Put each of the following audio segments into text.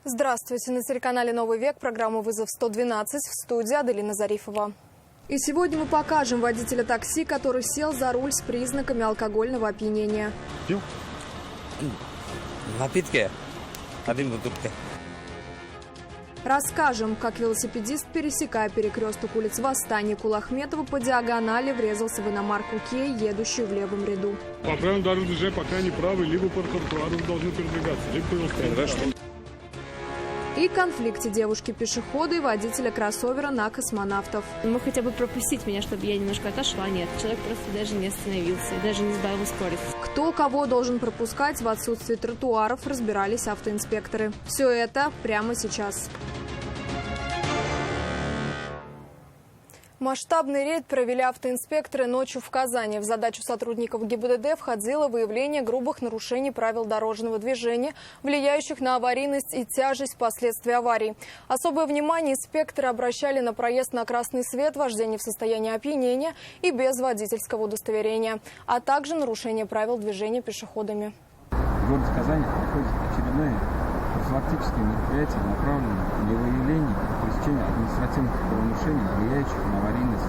Здравствуйте. На телеканале «Новый век» программа «Вызов 112» в студии Аделина Зарифова. И сегодня мы покажем водителя такси, который сел за руль с признаками алкогольного опьянения. Пил? Напитки. Один бутылка. Расскажем, как велосипедист, пересекая перекресток улиц Восстания и Кулахметова, по диагонали врезался в иномарку Kia, едущую в левом ряду. По правилам дорожного движения, пока не правы, либо по тротуару должны передвигаться, либо по велосипеду. И конфликте девушки-пешехода и водителя кроссовера на Космонавтов. Мог хотя бы пропустить меня, чтобы я немножко отошла. Нет, человек просто даже не остановился и даже не сбавил скорость. Кто кого должен пропускать в отсутствии тротуаров, разбирались автоинспекторы. Все это прямо сейчас. Масштабный рейд провели автоинспекторы ночью в Казани. В задачу сотрудников ГИБДД входило выявление грубых нарушений правил дорожного движения, влияющих на аварийность и тяжесть последствий аварий. Особое внимание инспекторы обращали на проезд на красный свет, вождение в состоянии опьянения и без водительского удостоверения, а также нарушение правил движения пешеходами. В городе Казани проходит очередное профилактическое мероприятие, направленное на выявление и пресечение административных правонарушений, влияющих на аварийность.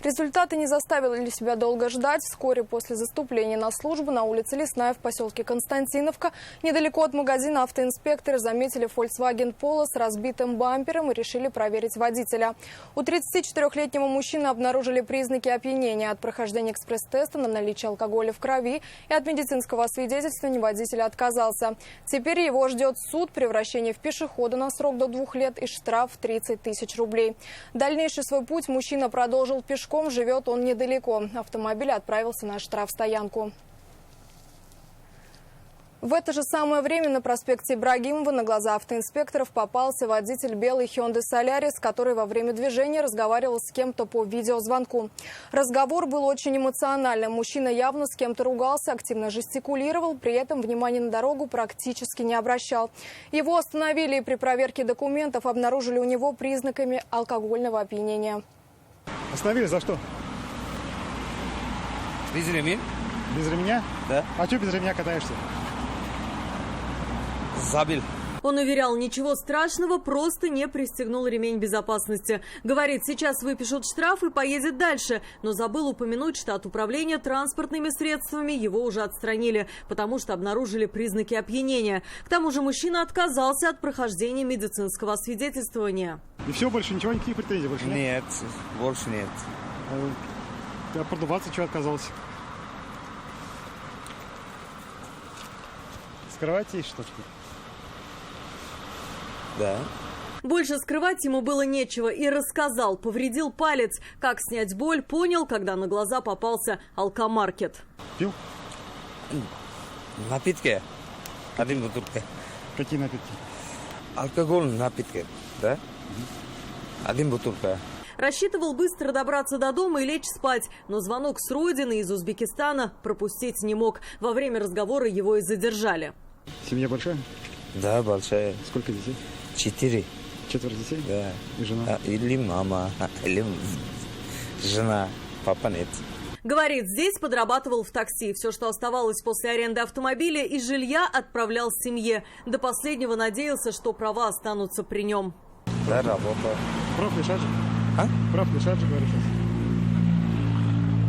Результаты не заставили себя долго ждать. Вскоре после заступления на службу на улице Лесная в поселке Константиновка, недалеко от магазина, автоинспекторы заметили Volkswagen Polo с разбитым бампером и решили проверить водителя. У 34-летнего мужчины обнаружили признаки опьянения. От прохождения экспресс-теста на наличие алкоголя в крови и от медицинского освидетельствования водитель отказался. Теперь его ждет суд, превращение в пешехода на срок до 2 лет и штраф в 30 тысяч рублей. Дальнейший свой путь мужчина продолжил пешком. Живет он недалеко. Автомобиль отправился на штрафстоянку. В это же самое время на проспекте Ибрагимова на глаза автоинспекторов попался водитель белой Hyundai Solaris, который во время движения разговаривал с кем-то по видеозвонку. Разговор был очень эмоциональным. Мужчина явно с кем-то ругался, активно жестикулировал, при этом внимания на дорогу практически не обращал. Его остановили и при проверке документов обнаружили у него признаками алкогольного опьянения. Остановили за что? Без ремень? Без ремня? Да. А что без ремня катаешься? Забил. Он уверял, ничего страшного, просто не пристегнул ремень безопасности. Говорит, сейчас выпишут штраф и поедет дальше. Но забыл упомянуть, что от управления транспортными средствами его уже отстранили, потому что обнаружили признаки опьянения. К тому же мужчина отказался от прохождения медицинского освидетельствования. И все, больше ничего, никаких претензий больше нет? Нет, больше нет. Ты продуваться чего отказался? Скрывать есть что-то? Да. Больше скрывать ему было нечего и рассказал. Повредил палец. Как снять боль, понял, когда на глаза попался алкомаркет. Пил? Напитки. Один бутылка. Какие напитки? Алкогольные напитки, да? Один бутылка. Рассчитывал быстро добраться до дома и лечь спать, но звонок с родины из Узбекистана пропустить не мог. Во время разговора его и задержали. Семья большая? Да, большая. Сколько детей? 4. 4 детей? Да. И жена? Или мама, или жена, папа нет. Говорит, здесь подрабатывал в такси. Все, что оставалось после аренды автомобиля и жилья, отправлял семье. До последнего надеялся, что права останутся при нем. Да, работа. Прав лишат же? А? Прав лишат же, говоришь.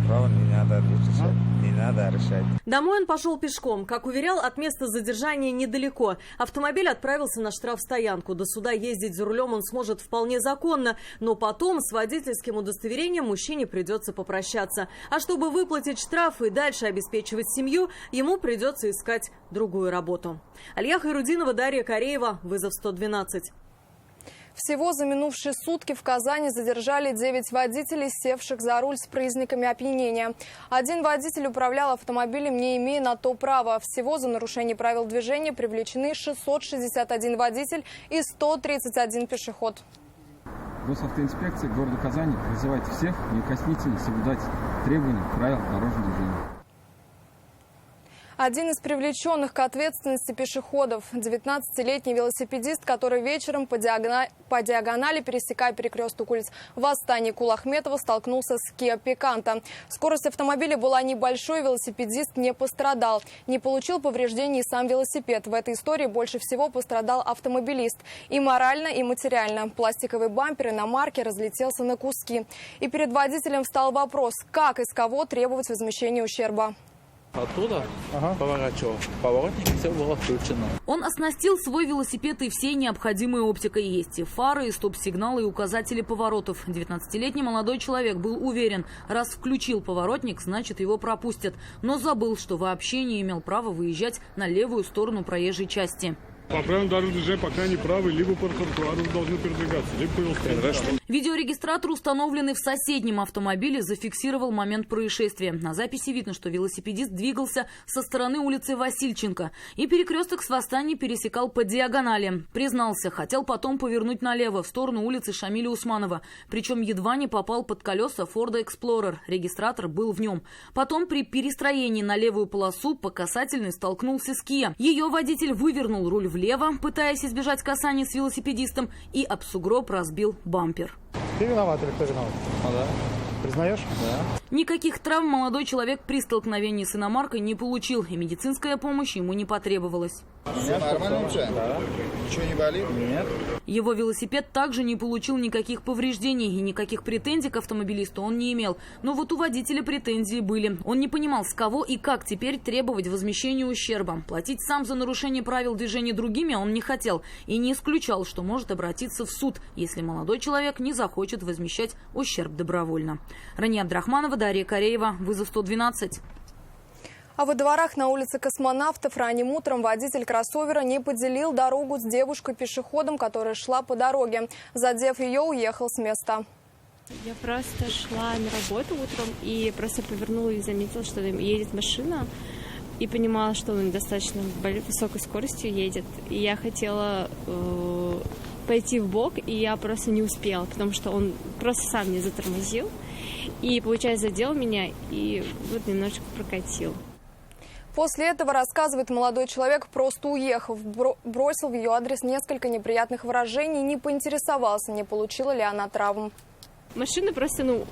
Право не надо решать. Не надо решать. Домой он пошел пешком. Как уверял, от места задержания недалеко. Автомобиль отправился на штрафстоянку. До суда ездить за рулем он сможет вполне законно. Но потом с водительским удостоверением мужчине придется попрощаться. А чтобы выплатить штраф и дальше обеспечивать семью, ему придется искать другую работу. Алия Хайрудинова, Дарья Кореева. Вызов 112. Всего за минувшие сутки в Казани задержали 9 водителей, севших за руль с признаками опьянения. Один водитель управлял автомобилем, не имея на то права. Всего за нарушение правил движения привлечены 661 водитель и 131 пешеход. Госавтоинспекция города Казани призывает всех неукоснительно соблюдать требования правил дорожного движения. Один из привлеченных к ответственности пешеходов – 19-летний велосипедист, который вечером по диагонали, пересекая перекресток улиц Восстания и Кулахметова, столкнулся с Kia Picanto. Скорость автомобиля была небольшой, велосипедист не пострадал. Не получил повреждений и сам велосипед. В этой истории больше всего пострадал автомобилист. И морально, и материально. Пластиковый бампер иномарки разлетелся на куски. И перед водителем встал вопрос, как и с кого требовать возмещения ущерба. Оттуда поворачивал. Поворотники, все было включено. Он оснастил свой велосипед и всей необходимой оптикой. Есть и фары, и стоп-сигналы, и указатели поворотов. 19-летний молодой человек был уверен, раз включил поворотник, значит его пропустят. Но забыл, что вообще не имел права выезжать на левую сторону проезжей части. По правилам дорожного движения, пока не правы, либо по тротуару должны передвигаться, либо по велосипеду. Видеорегистратор, установленный в соседнем автомобиле, зафиксировал момент происшествия. На записи видно, что велосипедист двигался со стороны улицы Васильченко и перекресток с Восстания пересекал по диагонали. Признался, хотел потом повернуть налево, в сторону улицы Шамиля Усманова. Причем едва не попал под колеса Форда Эксплорер. Регистратор был в нем. Потом при перестроении на левую полосу по касательной столкнулся с Kia. Ее водитель вывернул руль влево, пытаясь избежать касания с велосипедистом, и об сугроб разбил бампер. Ты виноват или кто виноват? Да. Признаешь? Да. Никаких травм молодой человек при столкновении с иномаркой не получил, и медицинская помощь ему не потребовалась. Все нормально вообще? Да. Ничего не болит? Нет. Его велосипед также не получил никаких повреждений, и никаких претензий к автомобилисту он не имел. Но вот у водителя претензии были. Он не понимал, с кого и как теперь требовать возмещения ущерба. Платить сам за нарушение правил движения другими он не хотел и не исключал, что может обратиться в суд, если молодой человек не захочет возмещать ущерб добровольно. Рания Абдрахманова, Дарья Кореева, вызов 112. А во дворах на улице Космонавтов ранним утром водитель кроссовера не поделил дорогу с девушкой-пешеходом, которая шла по дороге. Задев ее, уехал с места. Я просто шла на работу утром и просто повернула и заметила, что едет машина. И понимала, что он достаточно высокой скоростью едет. И я хотела пойти в бок, и я просто не успела, потому что он просто сам не затормозил. И, получается, задел меня и вот немножечко прокатил. После этого, рассказывает молодой человек, просто уехав, бросил в ее адрес несколько неприятных выражений, не поинтересовался, не получила ли она травм. Машина просто,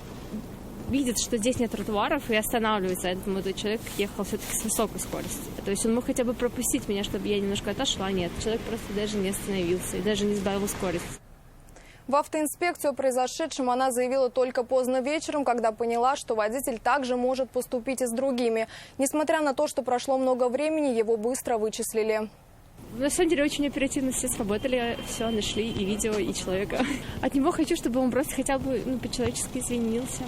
видит, что здесь нет тротуаров, и останавливается. Этот молодой человек ехал все-таки с высокой скоростью. То есть он мог хотя бы пропустить меня, чтобы я немножко отошла. Нет, человек просто даже не остановился и даже не сбавил скорость. В автоинспекцию о произошедшем она заявила только поздно вечером, когда поняла, что водитель также может поступить и с другими. Несмотря на то, что прошло много времени, его быстро вычислили. На самом деле очень оперативно все сработали, все нашли, и видео, и человека. От него хочу, чтобы он просто хотя бы по-человечески извинился.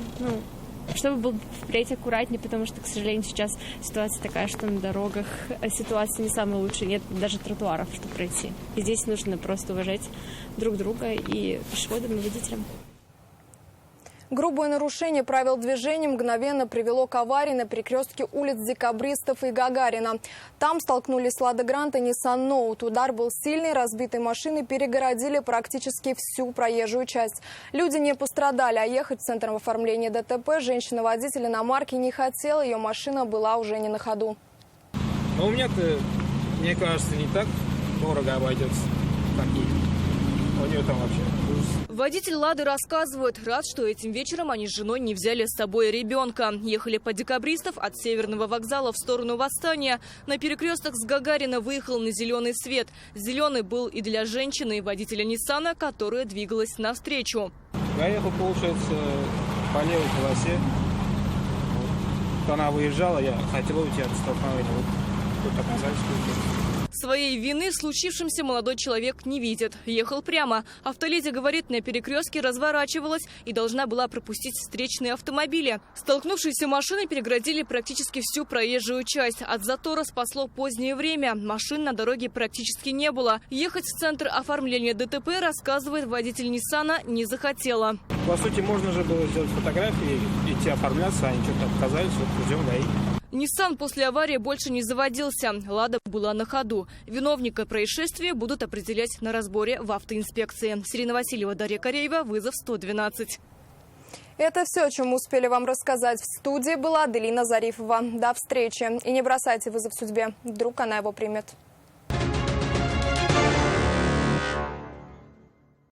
Чтобы был впредь аккуратнее, потому что, к сожалению, сейчас ситуация такая, что на дорогах ситуация не самая лучшая, нет даже тротуаров, чтобы пройти. И здесь нужно просто уважать друг друга и пешеходам, и водителям. Грубое нарушение правил движения мгновенно привело к аварии на перекрестке улиц Декабристов и Гагарина. Там столкнулись Лада Грант и Nissan Note. Удар был сильный, разбитые машины перегородили практически всю проезжую часть. Люди не пострадали, а ехать в центр оформления ДТП женщина-водитель иномарки не хотела, ее машина была уже не на ходу. Но у меня-то, мне кажется, не так дорого обойдется, как ей. У нее там вообще... Водитель «Лады» рассказывает, рад, что этим вечером они с женой не взяли с собой ребенка. Ехали по Декабристов от Северного вокзала в сторону Восстания. На перекресток с Гагарина выехал на зеленый свет. Зеленый был и для женщины, и водителя «Ниссана», которая двигалась навстречу. Я ехал, получается, по левой полосе. Вот. Она выезжала, я хотел уйти от столкновения. Вот оказались. Своей вины в случившемся молодой человек не видит. Ехал прямо. Автоледи, говорит, на перекрестке разворачивалась и должна была пропустить встречные автомобили. Столкнувшиеся машины переградили практически всю проезжую часть. От затора спасло позднее время. Машин на дороге практически не было. Ехать в центр оформления ДТП, рассказывает водитель Ниссана, не захотела. По сути, можно же было сделать фотографии, идти оформляться, они что-то отказались, вот ждем ГАИ. Nissan после аварии больше не заводился. «Лада» была на ходу. Виновника происшествия будут определять на разборе в автоинспекции. Сирина Васильева, Дарья Кореева, вызов 112. Это все, о чем мы успели вам рассказать. В студии была Аделина Зарифова. До встречи. И не бросайте вызов судьбе. Вдруг она его примет.